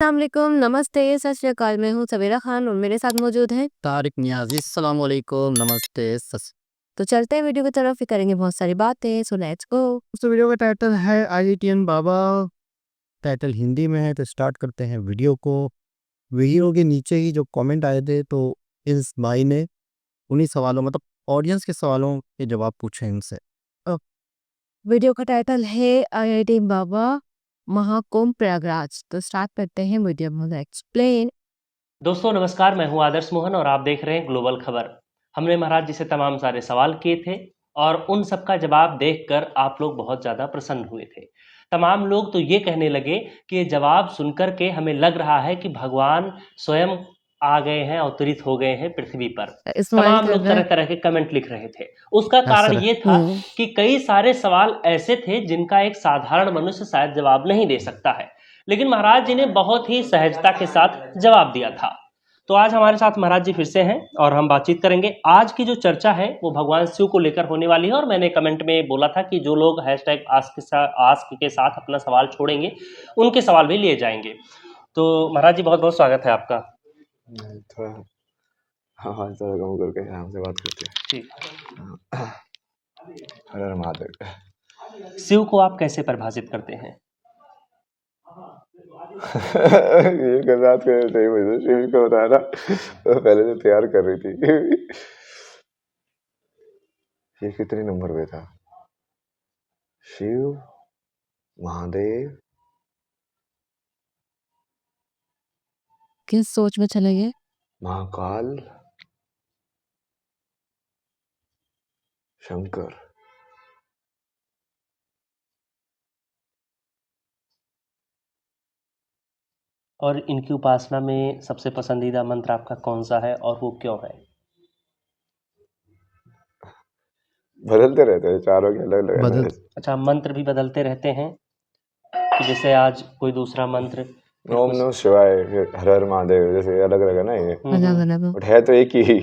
अस्सलामुअलैकुम, नमस्ते, सत श्री अकाल। मैं हूँ सवेरा खान और मेरे साथ मौजूद हैं तारिक नियाज़ी। अस्सलाम वालेकुम, नमस्ते। तो चलते हैं वीडियो की तरफ, फिर करेंगे बहुत सारी बातें। So let's go. दोस्तों वीडियो का टाइटल है IITN बाबा। टाइटल हिंदी में है तो स्टार्ट करते हैं वीडियो को। वीडियो के नीचे ही जो कमेंट आए थे तो इस भाई ने उन्हीं सवालों मतलब ऑडियंस के सवालों के जवाब पूछे इनसे। वीडियो का टाइटल है IIT बाबा महाकुंभ प्रयागराज। तो स्टार्ट करते हैं वीडियो में एक्सप्लेन। दोस्तों नमस्कार, मैं हूं आदर्श मोहन और आप देख रहे हैं ग्लोबल खबर। हमने महाराज जी से तमाम सारे सवाल किए थे और उन सब का जवाब देखकर आप लोग बहुत ज़्यादा प्रसन्न हुए थे। तमाम लोग तो ये कहने लगे कि ये जवाब सुनकर के हमें लग रहा है कि भगवान स्वयं आ गए हैं, अवतरित हो गए हैं पृथ्वी पर। इस्माइल तमाम लोग कर तरह तरह के कमेंट लिख रहे थे। उसका कारण ये था कि कई सारे सवाल ऐसे थे जिनका एक साधारण मनुष्य शायद जवाब नहीं दे सकता है, लेकिन महाराज जी ने बहुत ही सहजता के साथ जवाब दिया था। तो आज हमारे साथ महाराज जी फिर से हैं और हम बातचीत करेंगे। आज की जो चर्चा है वो भगवान शिव को लेकर होने वाली है और मैंने कमेंट में बोला था कि जो लोग हैशटैग आस्क के साथ अपना सवाल छोड़ेंगे उनके सवाल भी लिए जाएंगे। तो महाराज जी बहुत बहुत स्वागत है आपका। थोड़ा हाँ थोड़ा कम करके आराम से बात करते हैं। ठीक। हर हर महादेव। शिव को आप कैसे परिभाषित करते हैं? ये कल रात को सही मुझे शिव को बताया ना, तो पहले से तैयार कर रही थी। ये कितने नंबर पे था? शिव, महादेव, किस सोच में चले गए? महाकाल, शंकर। और इनकी उपासना में सबसे पसंदीदा मंत्र आपका कौन सा है और वो क्यों है? बदलते रहते हैं चारों के अलग अलग। अच्छा, मंत्र भी बदलते रहते हैं कि जैसे आज कोई दूसरा मंत्र, ओम नमः शिवाय, हर हर महादेव, जैसे अलग अलग है ना ये, अलग अलग। बट है तो एक ही।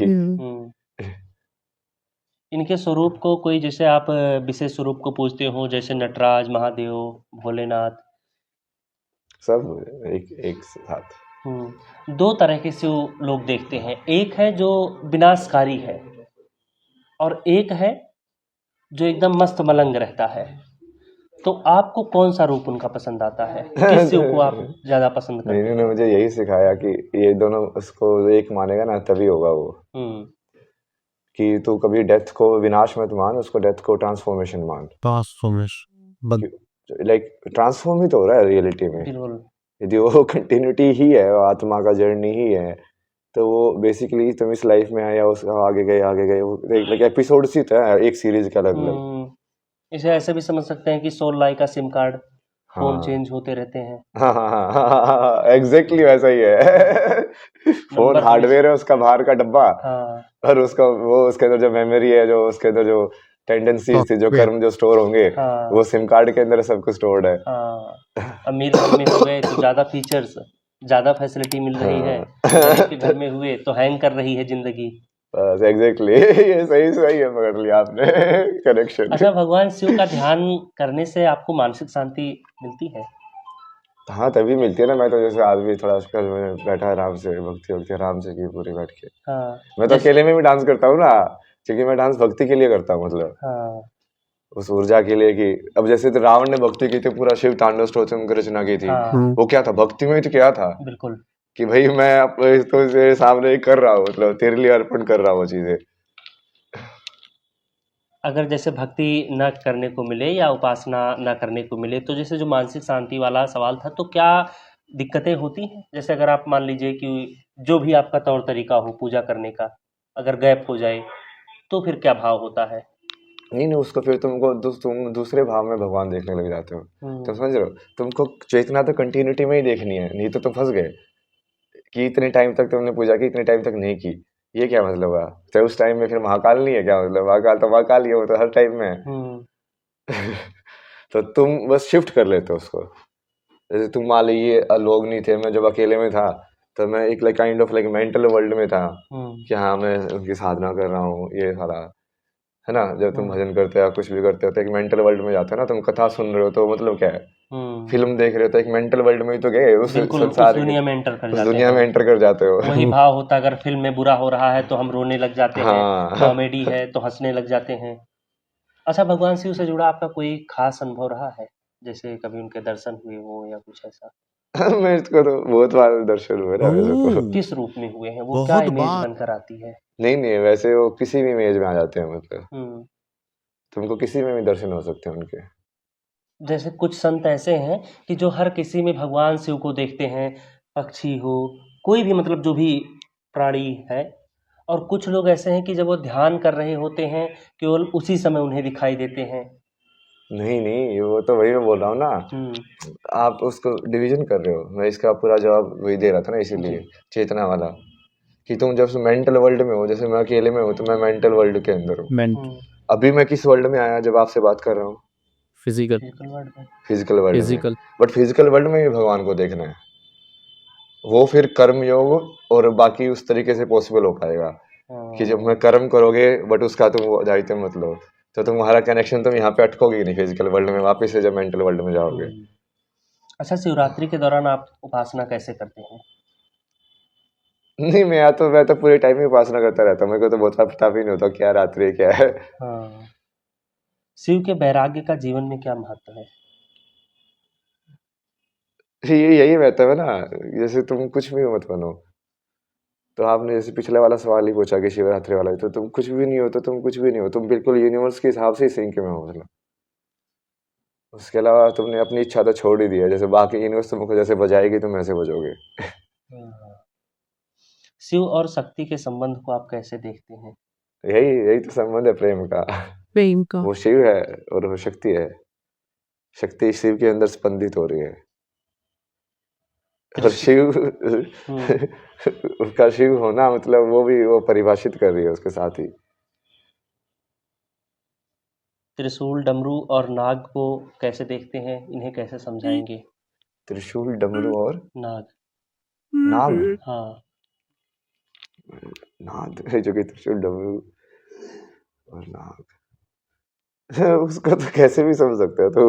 इनके स्वरूप को कोई, जैसे आप विशेष स्वरूप को पूजते हो जैसे नटराज, महादेव, भोलेनाथ, सब एक साथ। दो तरह के शिव लोग देखते हैं। एक है जो विनाशकारी है और एक है जो एकदम मस्त मलंग रहता है। तो आपको कौन सा रूप उनका पसंद आता है? किस शिव को आप ज्यादा पसंद करते हैं? इन्होंने मुझे यही सिखाया कि ये दोनों उसको एक मानेगा ना तभी होगा वो। कि तू कभी डेथ को विनाश मत मान, उसको डेथ को ट्रांसफॉर्मेशन मान। लाइक ट्रांसफॉर्म ही तो हो रहा है रियलिटी में। यदि वो कंटिन्यूटी ही है, वो आत्मा का जर्नी ही है, तो वो बेसिकली तुम इस लाइफ में आया, उसका आगे गए लाइक एपिसोड ही तो है एक सीरीज का अलग अलग। इसे ऐसे भी समझ सकते हैं कि सोल लाइक का सिम कार्ड, फोन चेंज होते रहते हैं। हाँ, एग्जैक्टली वैसा ही है। फोन हार्डवेयर है, उसका बाहर का डब्बा, और उसका वो उसके अंदर जो मेमोरी है, जो उसके अंदर जो टेंडेंसीज थी, जो कर्म जो स्टोर होंगे, वो सिम कार्ड के अंदर सब कुछ स्टोर्ड है। अमीर घर में हो गए तो ज्यादा फीचर्स, ज्यादा फैसिलिटी मिल रही है, गरीब के घर में हुए तो हैंग कर रही है जिंदगी। एग्जैक्टली ये सही है, पकड़ लिया आपने कनेक्शन। अच्छा, भगवान शिव का ध्यान करने से आपको मानसिक शांति मिलती है? हाँ, तभी मिलती है ना। मैं तो जैसे आज भी थोड़ा बैठा आराम से, भक्ति आराम से की पूरी बैठ के। मैं तो अकेले में भी डांस करता हूँ ना, क्योंकि मैं डांस भक्ति के लिए करता हूँ, मतलब उस ऊर्जा के लिए। कि अब जैसे तो रावण ने भक्ति की थी, पूरा शिव तांडव स्तोत्रम की रचना की थी। वो क्या था? भक्ति में ही तो क्या था, बिल्कुल, कि भाई मैं तो सामने कर रहा हूँ, मतलब तेरे लिए अर्पण कर रहा हूँ चीजें। अगर जैसे भक्ति न करने को मिले या उपासना न करने को मिले, तो जैसे जो मानसिक शांति वाला सवाल था, तो क्या दिक्कतें होती हैं? जैसे अगर आप मान लीजिए कि जो भी आपका तौर तरीका हो पूजा करने का, अगर गैप हो जाए तो फिर क्या भाव होता है? नहीं, उसको फिर तुम दूसरे भाव में भगवान देखने लग जाते हो। तुम समझ रहे हो? तुमको चेतना तो कंटिन्यूटी में ही देखनी है, नहीं तो तुम फंस गए कि इतने टाइम तक तुमने पूजा की, इतने टाइम तक नहीं की। ये क्या मतलब हुआ? चाहे उस टाइम में फिर महाकाल नहीं है क्या? मतलब महाकाल तो महाकाल ही है, वो तो हर टाइम में है। तो तुम बस शिफ्ट कर लेते हो उसको। जैसे तुम मान लीजिए लोग नहीं थे, मैं जब अकेले में था तो मैं एक काइंड ऑफ मेंटल वर्ल्ड में था कि हाँ मैं उनकी साधना कर रहा हूँ, ये सारा। है ना, जब तुम भजन करते हो या कुछ भी करते हो तो एक मेंटल वर्ल्ड में जाते हो ना, तुम कथा सुन रहे हो तो मतलब क्या है, फिल्म देख रहे हो तो एक मेंटल वर्ल्ड में ही तो गए, उस बिल्कुल उस संसार दुनिया में एंटर कर उस जाते दुनिया में हैं। एंटर कर जाते हो। वही भाव होता है, अगर फिल्म में बुरा हो रहा है तो हम रोने लग जाते हैं, हाँ कॉमेडी है तो हंसने लग जाते हैं। अच्छा, भगवान शिव से जुड़ा आपका कोई खास अनुभव रहा है, जैसे कभी उनके दर्शन हुए हो या कुछ ऐसा? मेरे को तो बहुत बार दर्शन हुए ना मेरे को। ओह, किस रूप में हुए हैं, वो क्या बहुत इमेज बार। बनकर आती है? नहीं नहीं, वैसे वो किसी भी इमेज में आ जाते हैं, मतलब हम्म तुमको किसी में भी दर्शन हो सकते हैं उनके। जैसे कुछ संत ऐसे हैं कि जो हर किसी में भगवान शिव को देखते हैं, पक्षी हो, कोई भी मतलब जो भी प्राणी है, और कुछ लोग ऐसे हैं कि जब वो ध्यान कर रहे होते हैं केवल उसी समय उन्हें दिखाई देते हैं। नहीं नहीं, वो तो वही मैं बोल रहा हूँ ना, हम्म आप उसको डिवीजन कर रहे हो, मैं इसका पूरा जवाब वही दे रहा था ना, इसीलिए जी। चेतना वाला, कि तुम जब मेंटल वर्ल्ड में हो, जैसे मैं अकेले में हूँ तो मैं मेंटल वर्ल्ड के अंदर हूँ। मेंटल, अभी मैं किस वर्ल्ड में आया जब आपसे बात कर रहा हूँ? फिजिकल, फिजिकल वर्ल्ड में। फिजिकल वर्ल्ड में। फिजिकल। बट फिजिकल वर्ल्ड में भी भगवान को देखना है, वो फिर कर्म योग और बाकी उस तरीके से पॉसिबल हो पाएगा कि जब मैं कर्म करोगे बट उसका तुम दायित्व मत लो, तो तुम्हारा कनेक्शन तुम यहाँ पे अटकोगे ही नहीं फिजिकल वर्ल्ड में, वापस से जब मेंटल वर्ल्ड में जाओगे। अच्छा, शिवरात्रि के दौरान आप उपासना कैसे करते हैं? नहीं, मैं तो पूरे टाइम ही उपासना करता रहता हूँ, मेरे को तो बहुत पता भी नहीं होता क्या रात्रि क्या है। हाँ, शिव के वैराग्य का जीवन में क्या महत्व है? यही महत्व है ना, जैसे तुम कुछ भी मत बनो, तो आपने जैसे पिछले वाला सवाल ही पूछा कि शिवरात्रि वाला, तो तुम कुछ भी नहीं हो, तो तुम कुछ भी नहीं हो, तुम बिल्कुल यूनिवर्स के हिसाब से ही सिंक में हो, मतलब उसके अलावा तुमने अपनी इच्छा तो छोड़ ही दिया, जैसे बाकी यूनिवर्स तुमको जैसे बजाएगी तुम ऐसे बजोगे। शिव और शक्ति के संबंध को आप कैसे देखते हैं? यही यही तो संबंध है प्रेम का। प्रेम का। वो शिव है और वो शक्ति है, शक्ति शिव के अंदर स्पंदित हो रही है, और शिव उसका शिव होना मतलब वो भी वो परिभाषित कर रही है उसके साथ ही। त्रिशूल, डमरू और नाग को कैसे देखते हैं, इन्हें कैसे समझाएंगे? त्रिशूल, डमरू और नाग। नाग। हाँ। नाग जो कि त्रिशूल, डमरू और नाग उसको तो कैसे भी समझ सकते हो तो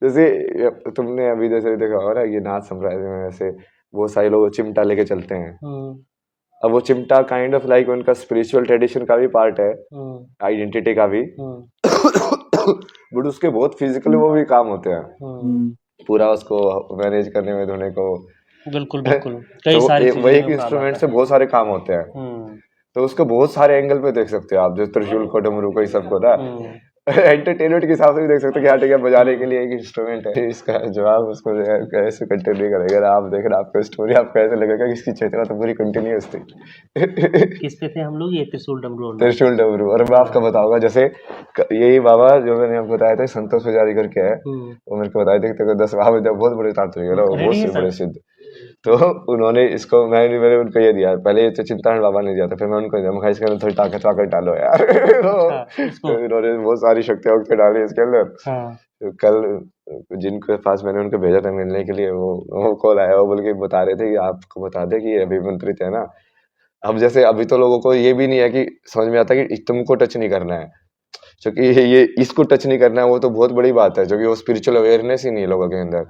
जैसे तुमने अभी जैसे देखा होगा ना, ये नाथ संप्रदाय में वैसे बहुत सारे लोग चिमटा लेके चलते हैं। अब वो चिमटा काइंड ऑफ लाइक उनका स्पिरिचुअल ट्रेडिशन का भी पार्ट है, आइडेंटिटी का भी, बट उसके बहुत फिजिकल वो भी काम होते हैं, पूरा उसको मैनेज करने में, धोने को। बिल्कुल बिल्कुल, कई तो सारी वही एक चीजें इंस्ट्रूमेंट से बहुत सारे काम होते हैं, तो उसको बहुत सारे एंगल पे देख सकते हो आप, जो त्रिशूल को, डमरू को, ये सबको ना एंटरटेनमेंट के हिसाब से भी देख सकते हो कि हाँ ठीक है, बजाने के लिए एक इंस्ट्रूमेंट है। इसका जवाब उसको जो है कैसे कंटिन्यू करेगा, आप देखना आपको स्टोरी आपको ऐसे लगेगा कि इसकी चेतना तो पूरी कंटिन्यूअस थी। किस पे थे हम लोग? ये त्रिशूल डमरू और त्रिशूल डमरू। और मैं आपको बताऊंगा, जैसे यही बाबा जो मैंने आपको बताया था संतोष पुजारी करके है, वो मेरे को बताया थे कि 10 बाबा बहुत बड़े तांत्रिक है ना, वो बहुत बड़े सिद्ध, तो उन्होंने इसको मैंने उनको ये दिया, पहले ये तो चिंतामण बाबा ने दिया था, फिर मैं उनको दिया, मैं इसके अंदर थोड़ी ताकत वाकत डालो यार। तो इन्होंने बहुत सारी शक्तियां वक्ति डाली इसके अंदर। तो कल जिनके पास मैंने उनको भेजा था मिलने के लिए, वो कॉल आया, वो बोल के बता रहे थे कि आपको बता दे कि ये अभिमंत्रित है ना। अब जैसे अभी तो लोगों को ये भी नहीं है कि समझ में आता कि तुमको टच नहीं करना है, क्योंकि ये इसको टच नहीं करना है, वो तो बहुत बड़ी बात है, क्योंकि वो स्पिरिचुअल अवेयरनेस ही नहीं है लोगों के अंदर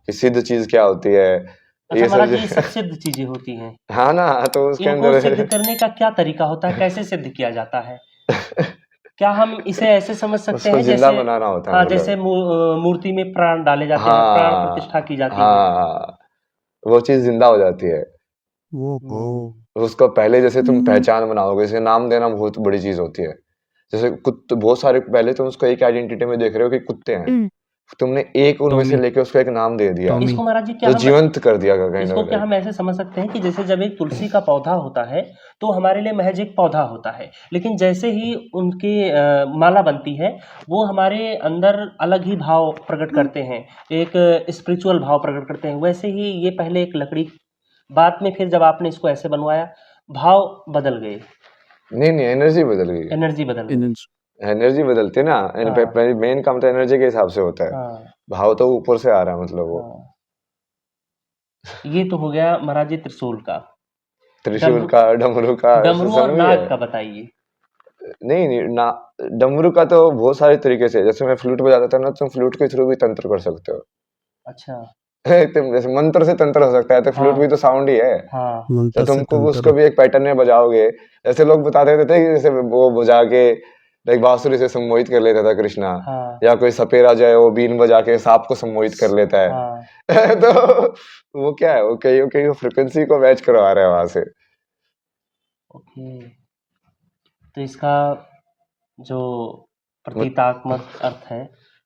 कि सिद्ध चीज क्या होती है। अच्छा महाराज, ये सब सिद्ध चीजें होती हैं। हाँ ना, तो उसके इनको अंदर सिद्ध करने का क्या तरीका होता है, कैसे सिद्ध किया जाता है? क्या हम इसे ऐसे समझ सकते हैं जिंदा जैसे बनाना होता है, हाँ, जैसे मूर्ति में प्राण डाले जाते हैं, प्राण प्रतिष्ठा की जाती है, हाँ, वो चीज जिंदा हो जाती है। वो उसको पहले जैसे तुम पहचान बनाओगे, जैसे नाम देना बहुत बड़ी चीज होती है। जैसे कुत्ते बहुत सारे, पहले तुम उसको एक आइडेंटिटी में देख रहे हो कि कुत्ते हैं, तुमने एक उनमें से लेके उसको एक नाम दे दिया, इसको महाराज जी क्या जो जीवंत कर दिया। इसको क्या हम ऐसे समझ सकते हैं कि जैसे जब एक तुलसी का पौधा होता है तो हमारे लिए महज एक पौधा होता है, लेकिन जैसे ही उनकी माला बनती है वो हमारे अंदर अलग ही भाव प्रकट करते हैं, एक स्पिरिचुअल भाव प्रकट करते हैं। वैसे ही ये पहले एक लकड़ी, बाद में फिर जब आपने इसको ऐसे बनवाया भाव बदल गए। नहीं, एनर्जी बदल गई, एनर्जी बदल गई, एनर्जी बदलती है ना। मेन काम तो एनर्जी के हिसाब से होता है, भाव तो ऊपर से आ रहा है, मतलब वो। ये तो हो गया महाराज जी त्रिशूल का, त्रिशूल का, डमरू का, डमरू और नाग का बताइए। नहीं नहीं ना, डमरू का तो बहुत सारे तरीके से, जैसे मैं फ्लूट बजाता था ना, तुम फ्लूट के थ्रू भी तंत्र कर सकते हो। अच्छा। तुम जैसे मंत्र से तंत्र हो सकता है, तो फ्लूट हाँ भी तो साउंड ही है। हाँ तो मंत्र से तुमको उसको तंत्र भी एक पैटर्न में बजाओगे। जैसे लोग बता देते थे कि जैसे वो बजा के लाइक बांसुरी से सम्मोहित कर लेता था कृष्णा, हाँ या कोई सपेरा जो है वो बीन बजा के सांप को सम्मोहित कर लेता है। हाँ। तो वो क्या है, वो कहीं कहीं फ्रिक्वेंसी को मैच करवा रहा है वहां से। ओके, तो इसका जो मत- प्रतीकात्मक अर्थ है।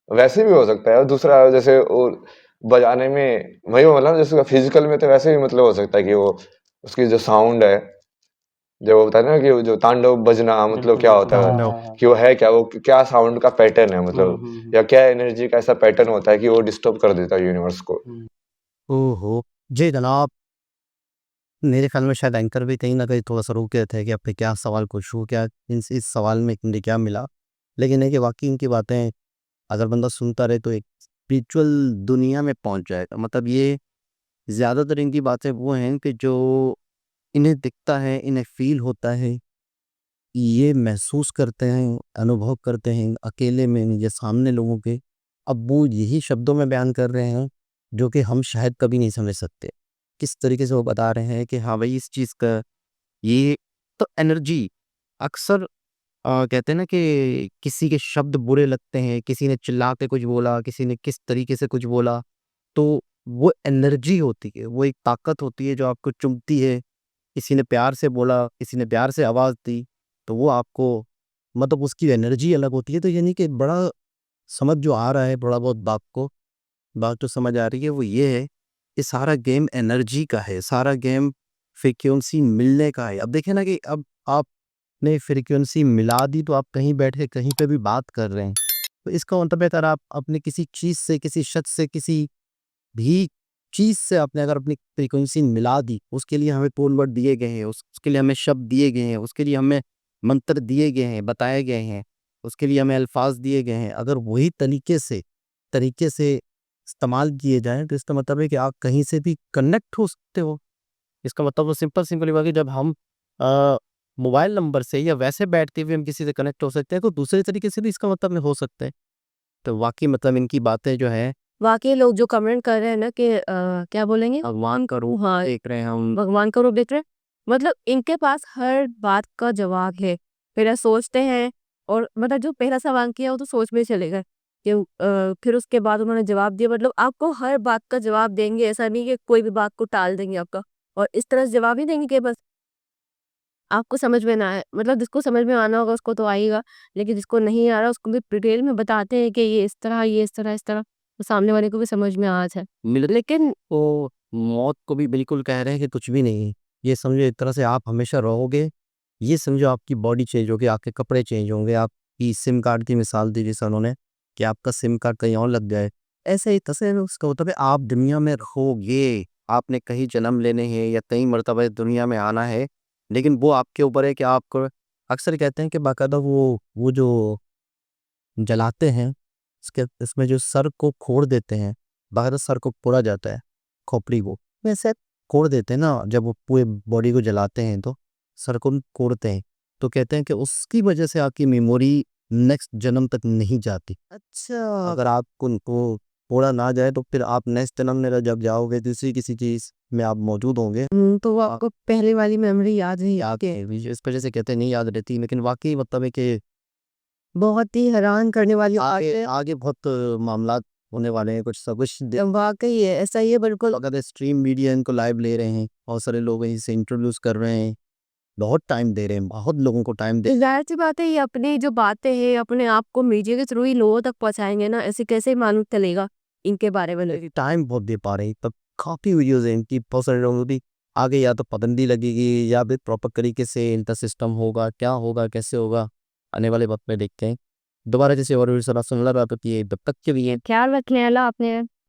वैसे भी हो सकता है, और दूसरा जैसे वो बजाने में वही वो मतलब जैसे फिजिकल में तो वैसे भी मतलब हो सकता है कि वो उसकी जो साउंड है, जो होता है ना कि वो जो तांडव बजना मतलब बिल्कुल क्या बिल्कुल, होता है, हाँ तांडव। हाँ हाँ। कि वो है क्या, वो क्या साउंड का पैटर्न है मतलब, हम्म। या क्या एनर्जी का ऐसा पैटर्न होता है कि वो डिस्टर्ब कर देता है यूनिवर्स को। हम्म। ओहो, जी जनाब, मेरे ख्याल में शायद एंकर भी कहीं ना कहीं थोड़ा सा रोक रहे थे कि आपने क्या सवाल पूछूं, क्या इस सवाल में मुझे क्या मिला। लेकिन है कि वाकई इनकी बातें अगर बंदा सुनता रहे तो एक स्पिरिचुअल दुनिया में पहुंच जाएगा। मतलब ये ज़्यादातर इनकी बातें वो हैं कि जो इन्हें दिखता है, इन्हें फील होता है, ये महसूस करते हैं, अनुभव करते हैं अकेले में या सामने लोगों के। अब वो यही शब्दों में बयान कर रहे हैं जो कि हम शायद कभी नहीं समझ सकते। किस तरीके से वो बता रहे हैं कि हाँ भाई, इस चीज़ का ये तो एनर्जी अक्सर कहते हैं ना कि किसी के शब्द बुरे लगते हैं, किसी ने चिल्ला के कुछ बोला, किसी ने किस तरीके से कुछ बोला, तो वो एनर्जी होती है, वो एक ताकत होती है जो आपको चुभती है। किसी ने प्यार से बोला, किसी ने प्यार से आवाज़ दी, तो वो आपको मतलब उसकी एनर्जी अलग होती है। तो यानी कि बड़ा समझ जो आ रहा है, थोड़ा बहुत बात जो समझ आ रही है वो ये है कि सारा गेम एनर्जी का है, सारा गेम फ्रीक्वेंसी मिलने का है। अब देखिए ना कि अब आपने फ्रीक्वेंसी मिला दी तो आप कहीं बैठ के कहीं पे भी बात कर रहे हैं। तो इसका मतलब है अगर आप अपने किसी चीज़ से, किसी शख्स से, किसी भी चीज़ से आपने अगर अपनी फ्रीक्वेंसी मिला दी, उसके लिए हमें कोड वर्ड दिए गए हैं, उसके लिए हमें शब्द दिए गए हैं, उसके लिए हमें मंत्र दिए गए हैं, बताए गए हैं, उसके लिए हमें अल्फाज दिए गए हैं। अगर वही तरीके से इस्तेमाल किए जाएँ तो इसका मतलब है कि आप कहीं से भी कनेक्ट हो सकते हो। इसका मतलब तो सिंपल हुआ कि जब हम मोबाइल नंबर से या वैसे बैठते हुए हम किसी से कनेक्ट हो सकते हैं, तो दूसरे तरीके से भी इसका मतलब हो सकता है। तो वाक़ई मतलब इनकी बातें जो हैं, वाकई लोग जो कमेंट कर रहे हैं ना कि क्या बोलेंगे, भगवान का रूप हाँ, देख रहे हैं हम। भगवान का रूप देख रहे हैं। मतलब इनके पास हर बात का जवाब है। पहले सोचते हैं, और मतलब जो पहला सवाल किया वो तो सोच में चले गए कि फिर उसके बाद उन्होंने जवाब दिया। मतलब आपको हर बात का जवाब देंगे, ऐसा नहीं कि कोई भी बात को टाल देंगे आपका, और इस तरह से जवाब ही देंगे कि बस आपको समझ में ना आए। मतलब जिसको समझ में आना होगा उसको तो आएगा, लेकिन जिसको नहीं आ रहा उसको भी डिटेल में बताते हैं कि ये इस तरह, ये इस तरह, इस तरह, तो सामने वाले को भी समझ में आ जाए। मिल लेकिन तो मौत को भी बिल्कुल कह रहे हैं कि कुछ भी नहीं है। ये समझो एक तरह से आप हमेशा रहोगे। ये समझो आपकी बॉडी चेंज होगी, आपके कपड़े चेंज होंगे, आपकी सिम कार्ड की मिसाल दी जैसे उन्होंने कि आपका सिम कार्ड कहीं और लग जाए। ऐसे ही तस्वीर में उसका मतलब है आप दुनिया में रहोगे। आपने कहीं जन्म लेने हैं या कई मर्तबा इस दुनिया में आना है, लेकिन वो आपके ऊपर है कि आपको अक्सर कहते हैं कि बाकायदा वो जो जलाते हैं, इसके इसमें जो सर को खोड़ देते हैं, बाकायदा सर को पोड़ा जाता है, खोपड़ी को। वैसे खोड़ देते हैं ना, जब वो पूरे बॉडी को जलाते हैं तो सर को कोड़ते हैं। तो कहते हैं कि उसकी वजह से आपकी मेमोरी नेक्स्ट जन्म तक नहीं जाती। अच्छा, अगर आपको उनको पोड़ा ना जाए तो फिर आप नेक्स्ट जन्म में जब जाओगे दूसरी किसी चीज़ में आप मौजूद होंगे। तो वो आपको पहले वाली मेमोरी याद नहीं याद आती है। इस वजह से कहते हैं नहीं याद रहती, लेकिन वाकई मतलब है कि बहुत ही हैरान करने वाली बात आगे है। आगे बहुत मामलात होने वाले हैं, कुछ सब कुछ वाकई है, ऐसा ही है बिल्कुल। अगर स्ट्रीम मीडिया इनको लाइव ले रहे हैं, बहुत सारे लोग इसे इंट्रोड्यूस कर रहे हैं, बहुत टाइम दे रहे हैं, बहुत लोगों को टाइम दे जाहिर सी बात है, ये अपनी जो बातें हैं अपने आप को मीडिया के थ्रू ही लोगों तक पहुंचाएंगे ना, ऐसे कैसे मालूम चलेगा इनके बारे में लोग। टाइम बहुत दे पा रहे हैं। तब काफ़ी वीडियोज़ हैं इनकी, बहुत सारे लोगों की। आगे या तो पाबंदी लगेगी या फिर प्रॉपर तरीके से इनका सिस्टम होगा, क्या होगा, कैसे होगा, आने वाले वक्त में देखते हैं। दोबारा जैसे और भी सारा सुन रहा था, तो ये तब तक के लिए ख्याल रखने वाला आपने।